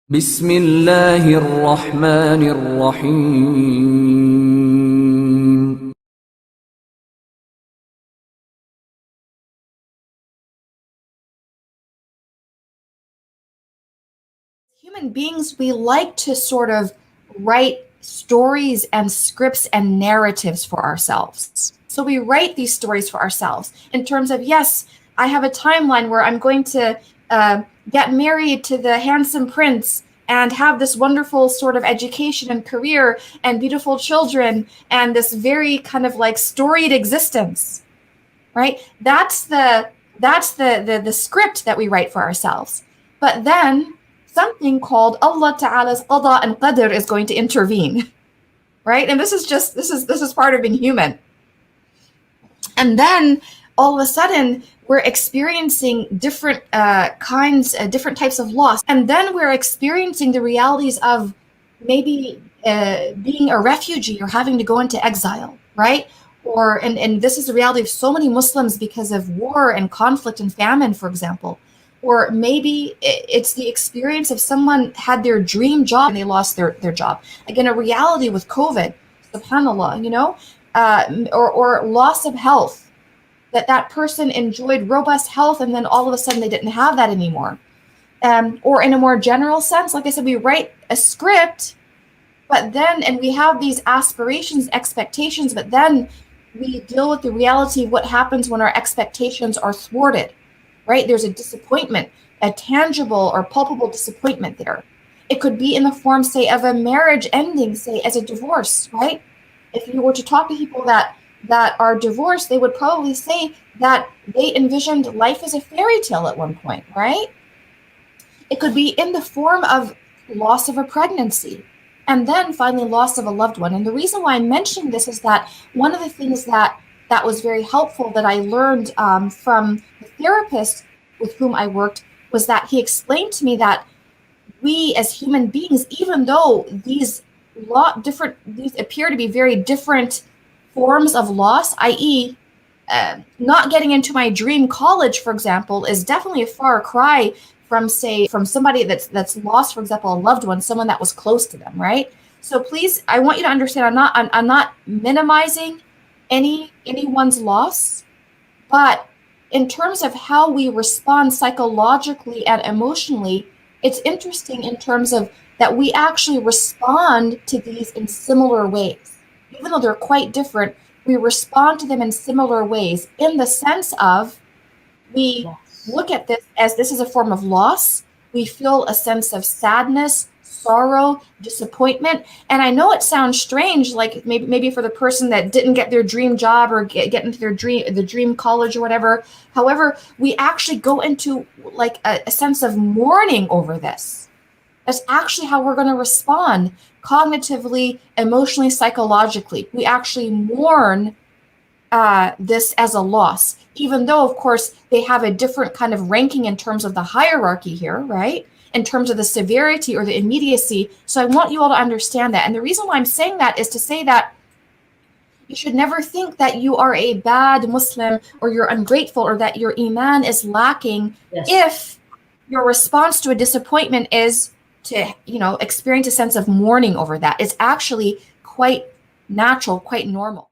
بسم الله الرحمن الرحيم. Human beings, we like to sort of write stories and scripts and narratives for ourselves. So we write these stories for ourselves in terms of, yes, I have a timeline where I'm going to get married to the handsome prince and have this wonderful sort of education and career and beautiful children and this very kind of like storied existence, right? That's the script that we write for ourselves. But then something called Allah Ta'ala's qada and qadr is going to intervene, right? And this is part of being human. And then all of a sudden we're experiencing different different types of loss. And then we're experiencing the realities of maybe being a refugee or having to go into exile, right? And this is the reality of so many Muslims because of war and conflict and famine, for example. Or maybe it's the experience of someone had their dream job and they lost their job. Again, a reality with COVID, subhanAllah, or loss of health, that person enjoyed robust health and then all of a sudden they didn't have that anymore. Or in a more general sense, like I said, we write a script, and we have these aspirations, expectations, but then we deal with the reality of what happens when our expectations are thwarted. Right? There's a disappointment, a tangible or palpable disappointment there. It could be in the form, say, of a marriage ending, say, as a divorce, right? If you were to talk to people that are divorced, they would probably say that they envisioned life as a fairy tale at one point, right? It could be in the form of loss of a pregnancy, and then finally loss of a loved one. And the reason why I'm mentioning this is that one of the things that was very helpful that I learned from the therapist with whom I worked was that he explained to me that we as human beings, even though these appear to be very different forms of loss, i.e., not getting into my dream college, for example, is definitely a far cry from somebody that's lost, for example, a loved one, someone that was close to them, right? So please, I want you to understand, I'm not minimizing anyone's loss, but in terms of how we respond psychologically and emotionally, it's interesting in terms of that we actually respond to these in similar ways. Even though they're quite different, we respond to them in similar ways in the sense of we look at this as this is a form of loss. We feel a sense of sadness, sorrow, disappointment. And I know it sounds strange, like maybe for the person that didn't get their dream job or get into the dream college or whatever. However, we actually go into like a sense of mourning over this. That's actually how we're going to respond cognitively, emotionally, psychologically. We actually mourn this as a loss, even though, of course, they have a different kind of ranking in terms of the hierarchy here, right? In terms of the severity or the immediacy. So I want you all to understand that. And the reason why I'm saying that is to say that you should never think that you are a bad Muslim or you're ungrateful or that your iman is lacking if your response to a disappointment is to, experience a sense of mourning over that. It's actually quite natural, quite normal.